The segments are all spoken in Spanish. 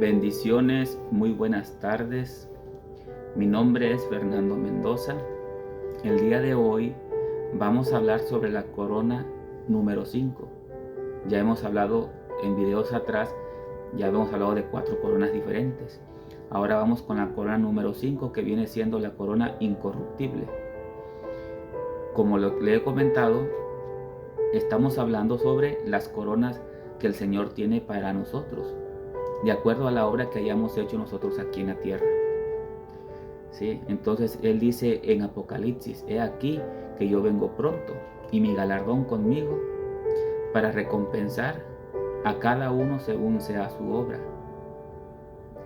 Bendiciones, muy buenas tardes. Mi nombre es Fernando Mendoza. El día de hoy vamos a hablar sobre la corona número 5. Ya hemos hablado en videos atrás, ya hemos hablado de 4 coronas diferentes. Ahora vamos con la corona número 5, que viene siendo la corona incorruptible. Como le he comentado, estamos hablando sobre las coronas que el Señor tiene para nosotros, de acuerdo a la obra que hayamos hecho nosotros aquí en la tierra. ¿Sí? Entonces Él dice en Apocalipsis: he aquí que yo vengo pronto, y mi galardón conmigo, para recompensar a cada uno según sea su obra.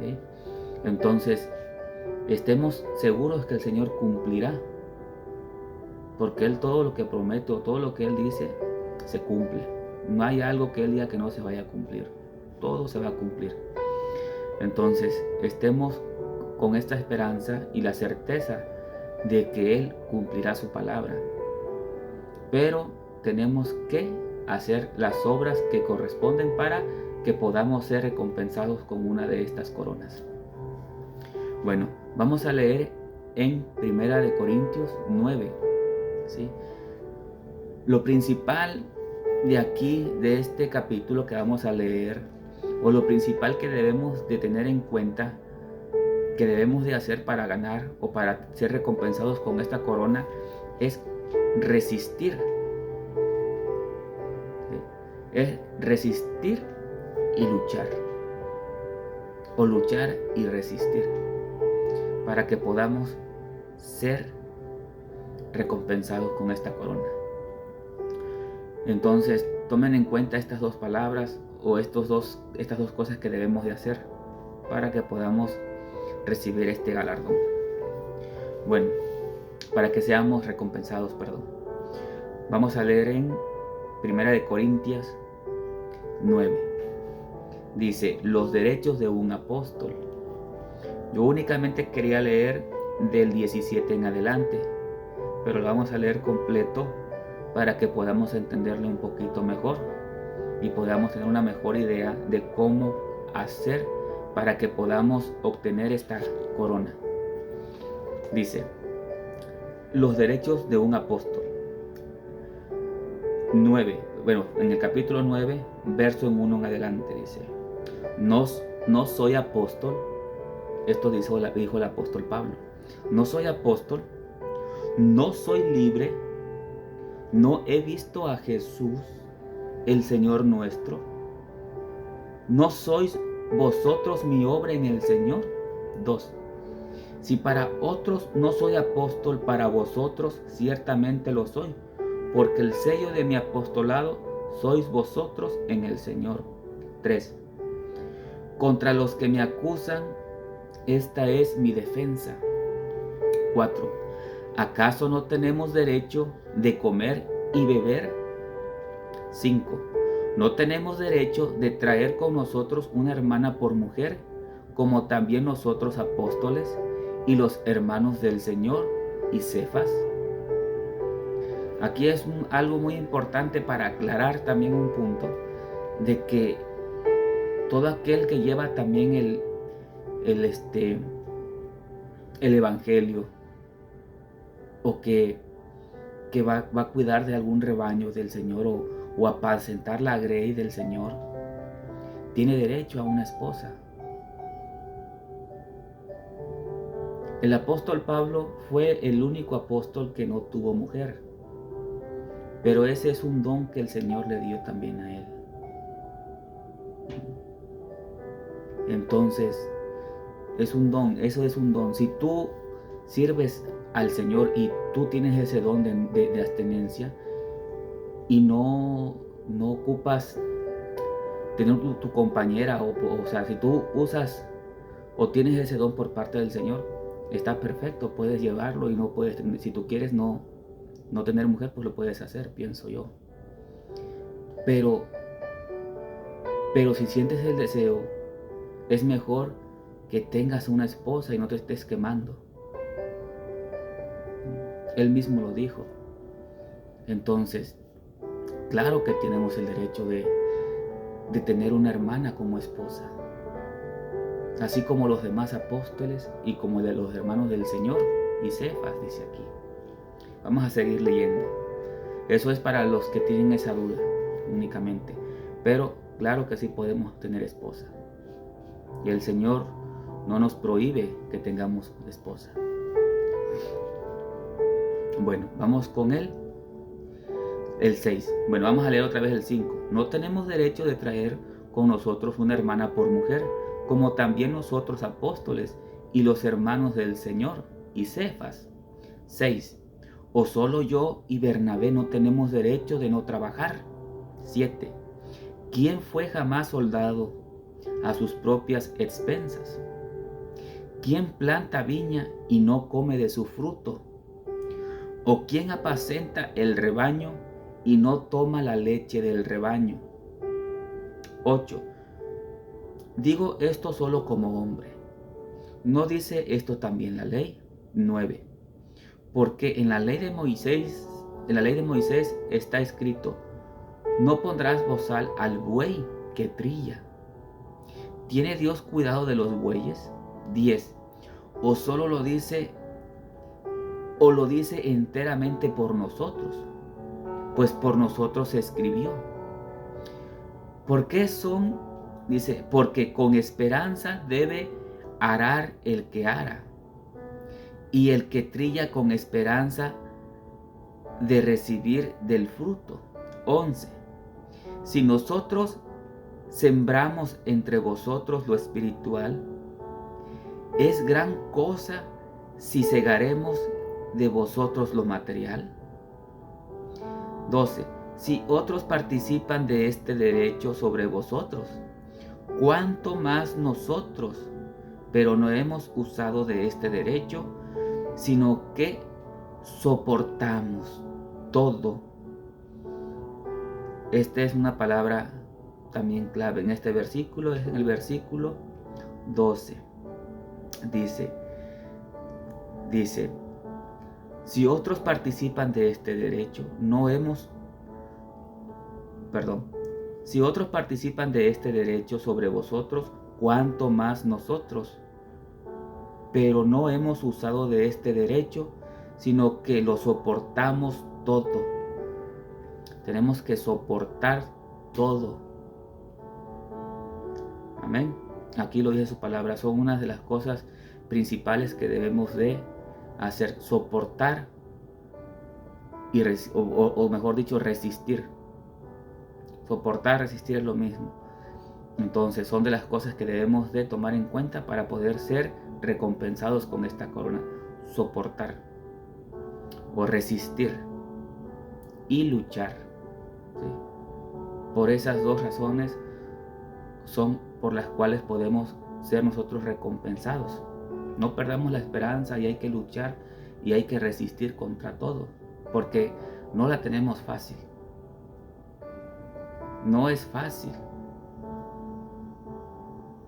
¿Sí? Entonces, estemos seguros que el Señor cumplirá, porque Él todo lo que promete o todo lo que Él dice se cumple. No hay algo que Él diga que no se vaya a cumplir. Todo se va a cumplir. Entonces, estemos con esta esperanza y la certeza de que Él cumplirá su palabra. Pero tenemos que hacer las obras que corresponden para que podamos ser recompensados con una de estas coronas. Bueno, vamos a leer en 1 Corintios 9. ¿Sí? Lo principal de aquí, de este capítulo que vamos a leer, o lo principal que debemos de tener en cuenta, que debemos de hacer para ganar o para ser recompensados con esta corona, es resistir. ¿Sí? Es resistir y luchar, o luchar y resistir, para que podamos ser recompensados con esta corona. Entonces, tomen en cuenta estas dos palabras o estas dos cosas que debemos de hacer para que podamos recibir este galardón. Bueno, para que seamos recompensados, Vamos a leer en 1 Corintios 9. Dice: los derechos de un apóstol. Yo únicamente quería leer del 17 en adelante, pero lo vamos a leer completo para que podamos entenderlo un poquito mejor y podamos tener una mejor idea de cómo hacer para que podamos obtener esta corona. Dice: los derechos de un apóstol. 9. Bueno, en el capítulo 9, verso en 1 en adelante, dice: no soy apóstol. Esto dijo el apóstol Pablo. No soy apóstol, no soy libre, no he visto a Jesús, el Señor nuestro. ¿No sois vosotros mi obra en el Señor? 2. Si para otros no soy apóstol, para vosotros ciertamente lo soy, porque el sello de mi apostolado sois vosotros en el Señor. 3. Contra los que me acusan, esta es mi defensa. 4. ¿Acaso no tenemos derecho de comer y beber? 5. ¿No tenemos derecho de traer con nosotros una hermana por mujer, como también nosotros apóstoles y los hermanos del Señor y Cefas? Aquí es algo muy importante para aclarar también un punto, de que todo aquel que lleva también el evangelio, o que va a cuidar de algún rebaño del Señor, o apacentar la grey del Señor, tiene derecho a una esposa. El apóstol Pablo fue el único apóstol que no tuvo mujer, pero ese es un don que el Señor le dio también a él. Entonces, es un don, eso es un don. Si tú sirves al Señor y tú tienes ese don de abstinencia y no ocupas tener tu compañera, o sea, si tú usas o tienes ese don por parte del Señor, está perfecto, puedes llevarlo, y no puedes, si tú quieres no tener mujer, pues lo puedes hacer, pienso yo. Pero si sientes el deseo, es mejor que tengas una esposa y no te estés quemando. Él mismo lo dijo. Entonces, claro que tenemos el derecho de tener una hermana como esposa. así como los demás apóstoles y como de los hermanos del Señor y Cefas, dice aquí. Vamos a seguir leyendo. Eso es para los que tienen esa duda únicamente. Pero claro que sí podemos tener esposa. Y el Señor no nos prohíbe que tengamos esposa. Bueno, vamos con el 6. Bueno, vamos a leer otra vez el 5. No tenemos derecho de traer con nosotros una hermana por mujer, como también nosotros apóstoles y los hermanos del Señor y Cefas. 6. ¿O solo yo y Bernabé no tenemos derecho de no trabajar? 7. ¿Quién fue jamás soldado a sus propias expensas? ¿Quién planta viña y no come de su fruto? ¿O quién apacenta el rebaño y no toma la leche del rebaño? 8. Digo esto solo como hombre. ¿No dice esto también la ley? 9. Porque en la ley de Moisés está escrito: no pondrás bozal al buey que trilla. ¿Tiene Dios cuidado de los bueyes? 10. ¿O solo lo dice enteramente por nosotros? Pues por nosotros se escribió. ¿Por qué son? Dice, porque con esperanza debe arar el que ara, y el que trilla con esperanza de recibir del fruto. 11. Si nosotros sembramos entre vosotros lo espiritual, ¿es gran cosa si segaremos de vosotros lo material? 12. Si otros participan de este derecho sobre vosotros, ¿cuánto más nosotros? Pero no hemos usado de este derecho, sino que soportamos todo. Esta es una palabra también clave en este versículo, es en el versículo 12. Dice, si otros participan de este derecho, si otros participan de este derecho sobre vosotros, ¿cuánto más nosotros? Pero no hemos usado de este derecho, sino que lo soportamos todo. Tenemos que soportar todo. Amén. Aquí lo dice su palabra. Son unas de las cosas principales que debemos de hacer. Soportar o mejor dicho, resistir. Soportar, resistir es lo mismo. Entonces son de las cosas que debemos de tomar en cuenta para poder ser recompensados con esta corona. Soportar o resistir y luchar. ¿Sí? Por esas dos razones son por las cuales podemos ser nosotros recompensados. No perdamos la esperanza y hay que luchar y hay que resistir contra todo, porque no la tenemos fácil. No es fácil,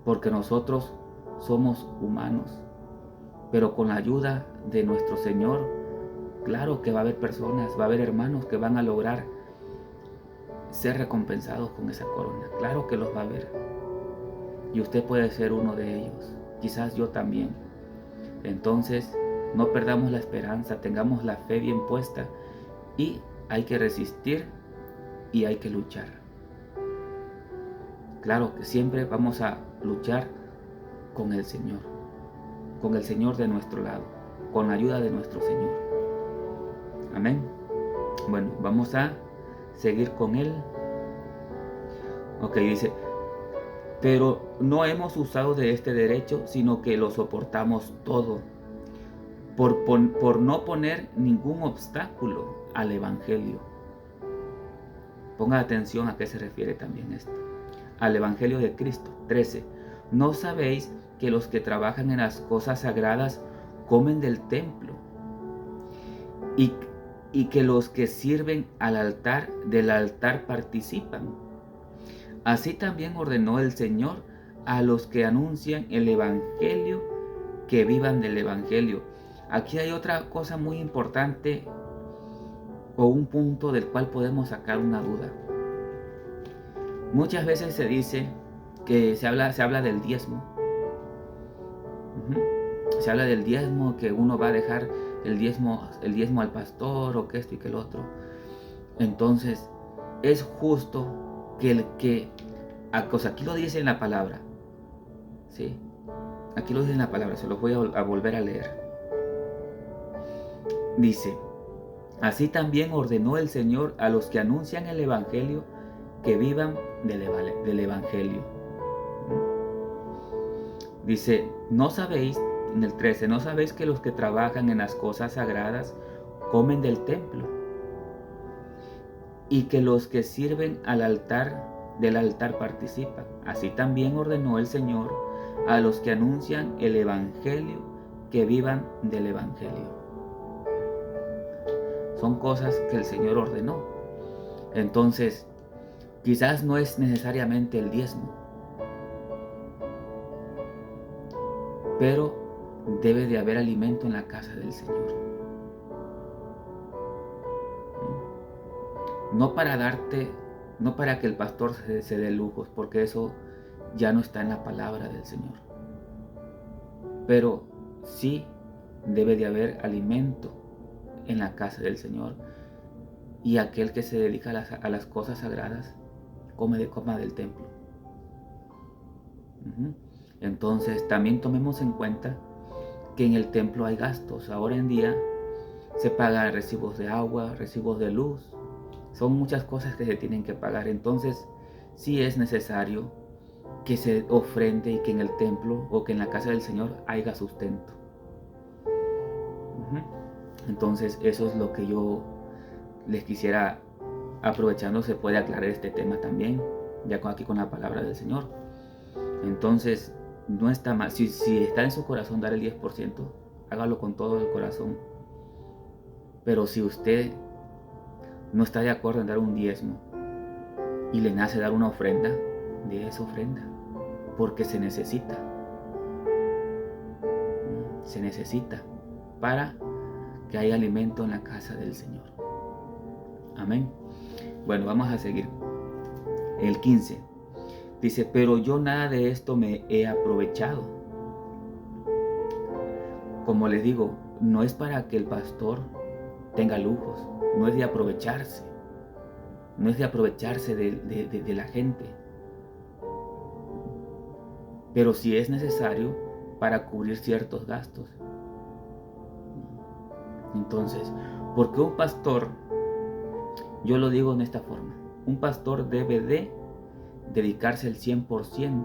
porque nosotros somos humanos, pero con la ayuda de nuestro Señor, claro que va a haber personas, va a haber hermanos que van a lograr ser recompensados con esa corona. Claro que los va a haber. Y usted puede ser uno de ellos. Quizás yo también. Entonces, no perdamos la esperanza, tengamos la fe bien puesta y hay que resistir y hay que luchar. Claro que siempre vamos a luchar con el Señor de nuestro lado, con la ayuda de nuestro Señor. Amén. Bueno, vamos a seguir con él. Ok, dice, pero no hemos usado de este derecho, sino que lo soportamos todo, por no poner ningún obstáculo al Evangelio. Ponga atención a qué se refiere también esto. Al Evangelio de Cristo. 13. ¿No sabéis que los que trabajan en las cosas sagradas comen del templo? Y que los que sirven del altar participan. Así también ordenó el Señor a los que anuncian el Evangelio que vivan del Evangelio. Aquí hay otra cosa muy importante o un punto del cual podemos sacar una duda. Muchas veces se dice que se habla del diezmo. Se habla del diezmo, que uno va a dejar el diezmo al pastor, o que esto y que el otro. Entonces, es justo que aquí lo dice en la palabra, ¿sí? Aquí lo dice en la palabra, se los voy a volver a leer. Dice: así también ordenó el Señor a los que anuncian el Evangelio que vivan del Evangelio. Dice: ¿no sabéis, en el 13, no sabéis que los que trabajan en las cosas sagradas comen del templo, y que los que sirven del altar participan? Así también ordenó el Señor a los que anuncian el Evangelio que vivan del Evangelio. Son cosas que el Señor ordenó. Entonces, quizás no es necesariamente el diezmo, pero debe de haber alimento en la casa del Señor. No para que el pastor se dé lujos, porque eso ya no está en la palabra del Señor. Pero sí debe de haber alimento en la casa del Señor. Y aquel que se dedica a las cosas sagradas coma del templo. Entonces también tomemos en cuenta que en el templo hay gastos. Ahora en día se pagan recibos de agua, recibos de luz. Son muchas cosas que se tienen que pagar. Entonces sí es necesario que se ofrende y que en el templo o que en la casa del Señor haya sustento. Entonces eso es lo que yo les quisiera, aprovechando, se puede aclarar este tema también, ya aquí con la palabra del Señor. Entonces no está mal, si está en su corazón dar el 10%, hágalo con todo el corazón. Pero si usted no está de acuerdo en dar un diezmo y le nace dar una ofrenda, de esa ofrenda, porque se necesita para que haya alimento en la casa del Señor. Amén. Bueno, vamos a seguir. El 15 dice: pero yo nada de esto me he aprovechado. Como les digo, no es para que el pastor tenga lujos, no es de aprovecharse, de la gente, pero sí es necesario para cubrir ciertos gastos. Entonces, ¿por qué un pastor? Yo lo digo en esta forma: un pastor debe de dedicarse el 100%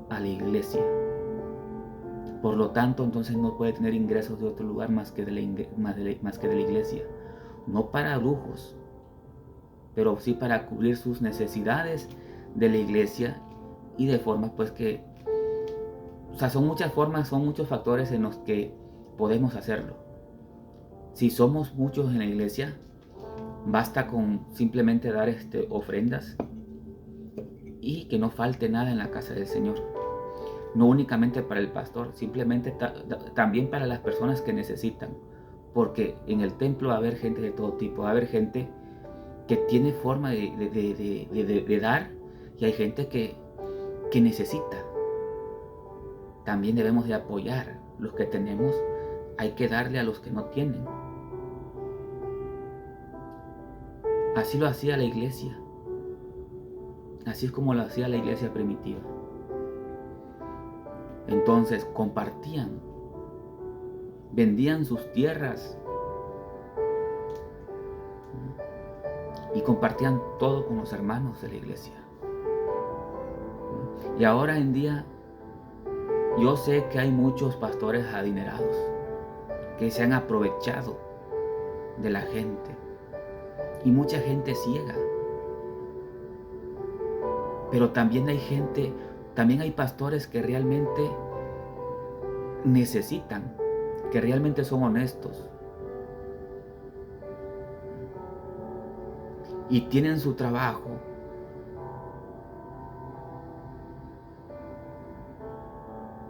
a la iglesia. Por lo tanto, entonces no puede tener ingresos de otro lugar más que de la iglesia. No para lujos, pero sí para cubrir sus necesidades de la iglesia, y de forma pues que, son muchas formas, son muchos factores en los que podemos hacerlo. Si somos muchos en la iglesia, basta con simplemente dar ofrendas y que no falte nada en la casa del Señor. No únicamente para el pastor, simplemente también para las personas que necesitan. Porque en el templo va a haber gente de todo tipo. Va a haber gente que tiene forma de dar, y hay gente que necesita. También debemos de apoyar. Los que tenemos, hay que darle a los que no tienen. Así lo hacía la iglesia. Así es como lo hacía la iglesia primitiva. Entonces compartían, vendían sus tierras y compartían todo con los hermanos de la iglesia. Y ahora en día yo sé que hay muchos pastores adinerados que se han aprovechado de la gente, y mucha gente ciega. Pero también hay pastores que realmente necesitan, que realmente son honestos y tienen su trabajo,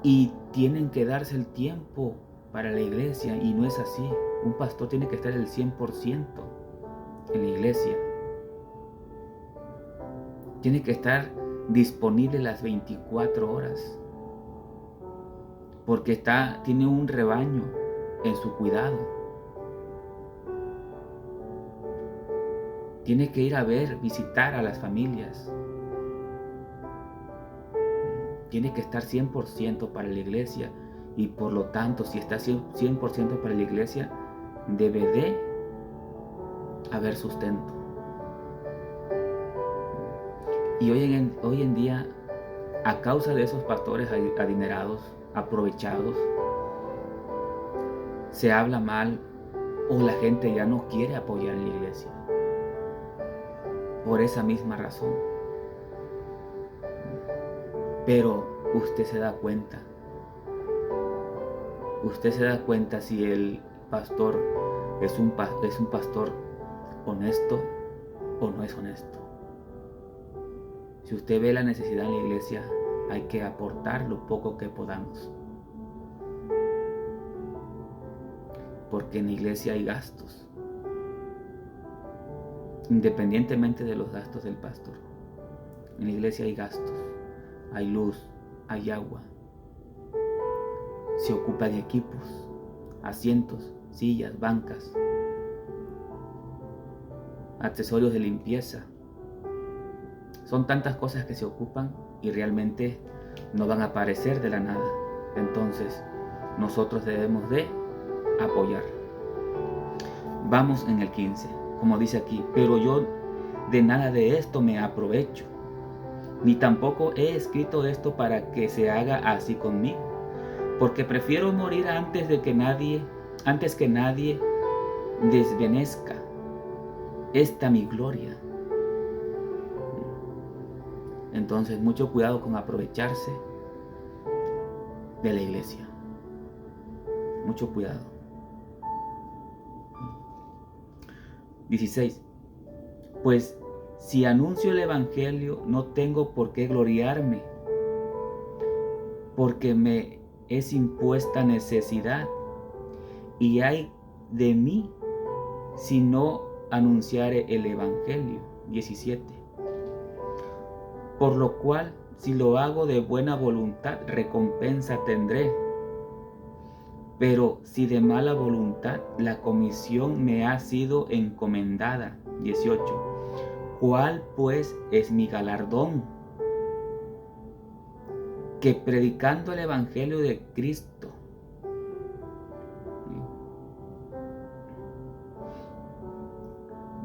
y tienen que darse el tiempo para la iglesia, y no es así. Un pastor tiene que estar el 100% en la iglesia. Tiene que estar disponible las 24 horas. porque tiene un rebaño en su cuidado. Tiene que ir a visitar a las familias. Tiene que estar 100% para la iglesia, y por lo tanto, si está 100% para la iglesia, debe de haber sustento. Y hoy en día, a causa de esos pastores adinerados, aprovechados, se habla mal o la gente ya no quiere apoyar en la iglesia. Por esa misma razón. Pero usted se da cuenta si el pastor es un pastor honesto o no es honesto. Si usted ve la necesidad en la iglesia, hay que aportar lo poco que podamos. Porque en la iglesia hay gastos, independientemente de los gastos del pastor. En la iglesia hay gastos, hay luz, hay agua, se ocupan equipos, asientos, sillas, bancas, accesorios de limpieza. Son tantas cosas que se ocupan y realmente no van a aparecer de la nada. Entonces, nosotros debemos de apoyar. Vamos en el 15, como dice aquí: pero yo de nada de esto me aprovecho, ni tampoco he escrito esto para que se haga así conmigo, porque prefiero morir antes que nadie desvanezca esta mi gloria. Entonces, mucho cuidado con aprovecharse de la iglesia. Mucho cuidado. 16. Pues si anuncio el evangelio, no tengo por qué gloriarme, porque me es impuesta necesidad, y ay de mí si no anunciare el evangelio. 17. Por lo cual, si lo hago de buena voluntad, recompensa tendré. Pero si de mala voluntad, la comisión me ha sido encomendada. 18. ¿Cuál pues es mi galardón? Que predicando el evangelio de Cristo,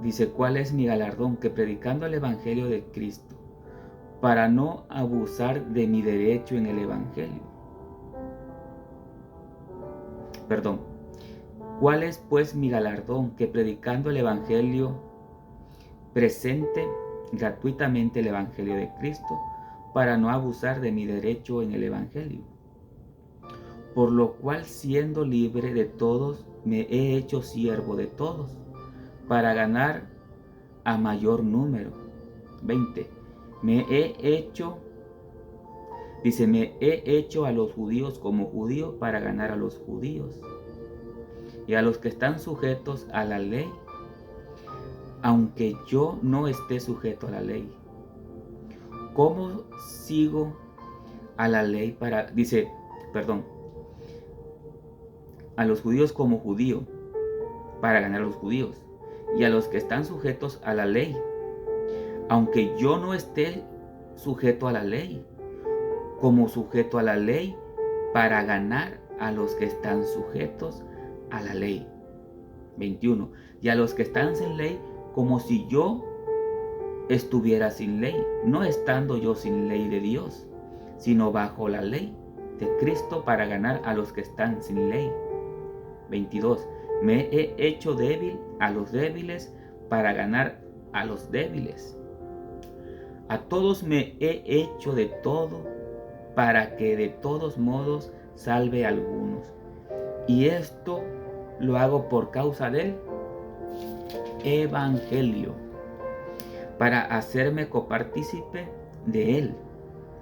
dice: ¿cuál es mi galardón? Que predicando el evangelio de Cristo, para no abusar de mi derecho en el evangelio. ¿Cuál es pues mi galardón? Que predicando el evangelio, presente gratuitamente el evangelio de Cristo, para no abusar de mi derecho en el evangelio. Por lo cual, siendo libre de todos, me he hecho siervo de todos, para ganar a mayor número. 20. Me he hecho a los judíos como judío, para ganar a los judíos, y a los que están sujetos a la ley, aunque yo no esté sujeto a la ley. ¿Cómo sigo a la ley a los judíos como judío, para ganar a los judíos, y a los que están sujetos a la ley, aunque yo no esté sujeto a la ley, como sujeto a la ley, para ganar a los que están sujetos a la ley? 21. Y a los que están sin ley, como si yo estuviera sin ley, no estando yo sin ley de Dios, sino bajo la ley de Cristo, para ganar a los que están sin ley. 22. Me he hecho débil a los débiles, para ganar a los débiles. A todos me he hecho de todo, para que de todos modos salve a algunos. Y esto lo hago por causa del evangelio, para hacerme copartícipe de él.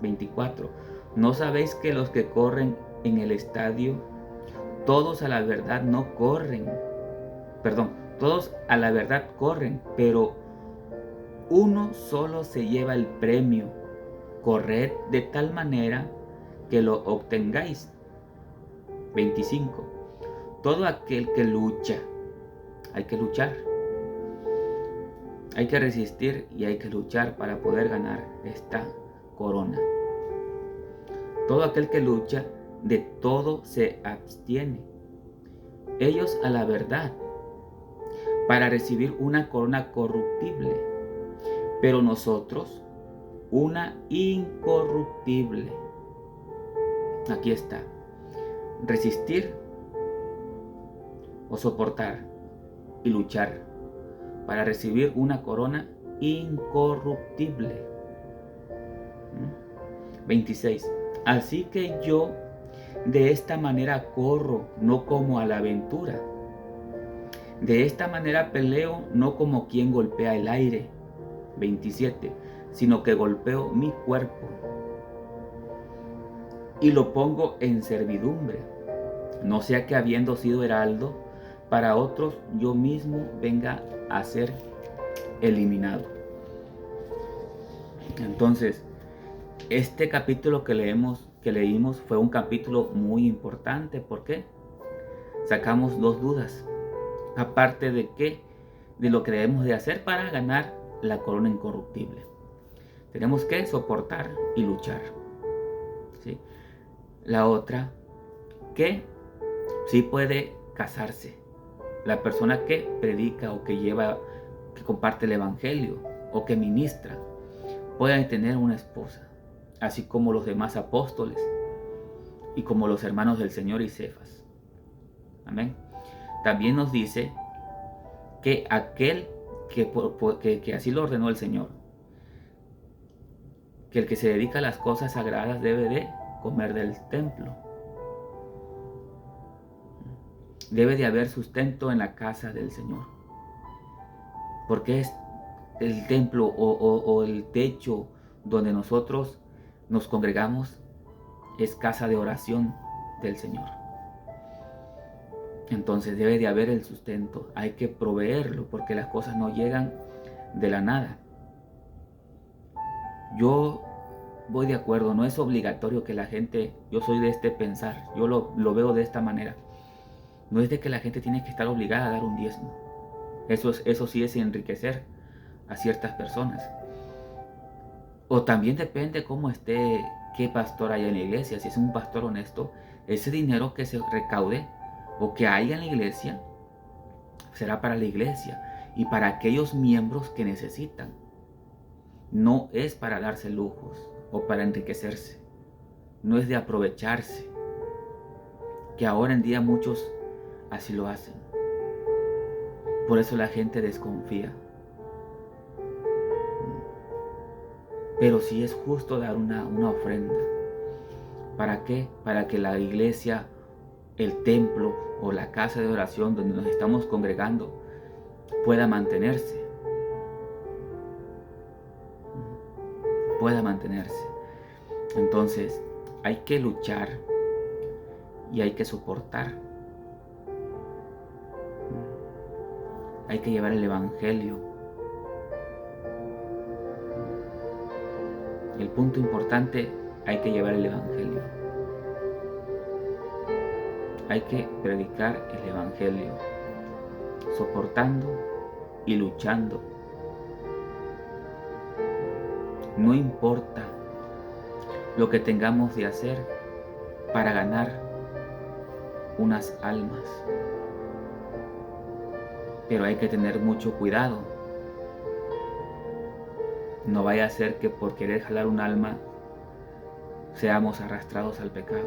24. ¿No sabéis que los que corren en el estadio, todos a la verdad no corren? Todos a la verdad corren, pero uno solo se lleva el premio. Corred de tal manera que lo obtengáis. 25. Todo aquel que lucha, hay que luchar. Hay que resistir y hay que luchar para poder ganar esta corona. Todo aquel que lucha, de todo se abstiene. Ellos a la verdad, para recibir una corona corruptible, pero nosotros una incorruptible. Aquí está. Resistir o soportar y luchar para recibir una corona incorruptible. 26. Así que yo de esta manera corro, no como a la aventura. De esta manera peleo, no como quien golpea el aire. 27. Sino que golpeo mi cuerpo y lo pongo en servidumbre, no sea que habiendo sido heraldo para otros, yo mismo venga a ser eliminado. Entonces, este capítulo que leímos fue un capítulo muy importante. ¿Por qué? Sacamos dos dudas. Aparte de lo que debemos de hacer para ganar la corona incorruptible. Tenemos que soportar y luchar. ¿Sí? La otra, que sí puede casarse. La persona que predica o que comparte el evangelio o que ministra, puede tener una esposa, así como los demás apóstoles y como los hermanos del Señor y Cefas. Amén. También nos dice que aquel que así lo ordenó el Señor, que el que se dedica a las cosas sagradas debe de comer del templo. Debe de haber sustento en la casa del Señor. Porque es el templo o el techo donde nosotros nos congregamos, es casa de oración del Señor. Entonces debe de haber el sustento. Hay que proveerlo porque las cosas no llegan de la nada. Yo voy de acuerdo, no es obligatorio que la gente, yo soy de este pensar, yo lo veo de esta manera. No es de que la gente tiene que estar obligada a dar un diezmo. Eso sí es enriquecer a ciertas personas. O también depende cómo esté, qué pastor haya en la iglesia. Si es un pastor honesto, ese dinero que se recaude o que haya en la iglesia, será para la iglesia y para aquellos miembros que necesitan. No es para darse lujos o para enriquecerse. No es de aprovecharse. Que ahora en día muchos así lo hacen. Por eso la gente desconfía. Pero sí es justo dar una ofrenda. ¿Para qué? Para que la iglesia, el templo o la casa de oración donde nos estamos congregando pueda mantenerse. Pueda mantenerse. Entonces, hay que luchar y hay que soportar. Hay que llevar el evangelio. El punto importante, hay que llevar el evangelio. Hay que predicar el evangelio, soportando y luchando. No importa lo que tengamos de hacer para ganar unas almas. Pero hay que tener mucho cuidado. No vaya a ser que por querer jalar un alma seamos arrastrados al pecado.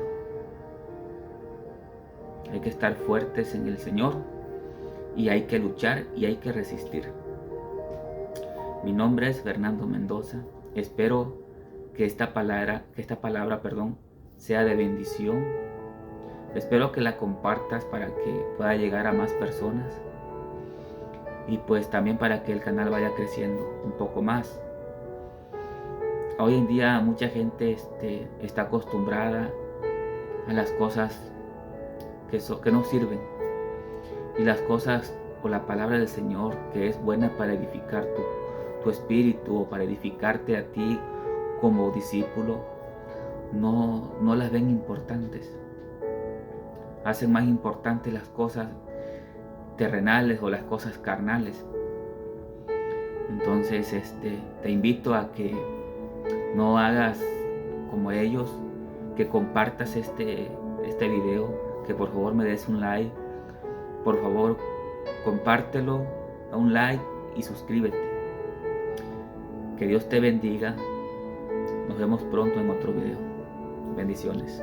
Hay que estar fuertes en el Señor y hay que luchar y hay que resistir. Mi nombre es Fernando Mendoza. Espero que esta palabra, sea de bendición. Espero que la compartas para que pueda llegar a más personas y pues también para que el canal vaya creciendo un poco más. Hoy en día mucha gente está acostumbrada a las cosas que no sirven, y las cosas o la palabra del Señor que es buena para edificar tu espíritu o para edificarte a ti como discípulo, no las ven importantes. hacen más importantes las cosas terrenales o las cosas carnales. Entonces te invito a que no hagas como ellos, que compartas este video, que por favor me des un like, por favor compártelo, da un like y suscríbete. Que Dios te bendiga. Nos vemos pronto en otro video. Bendiciones.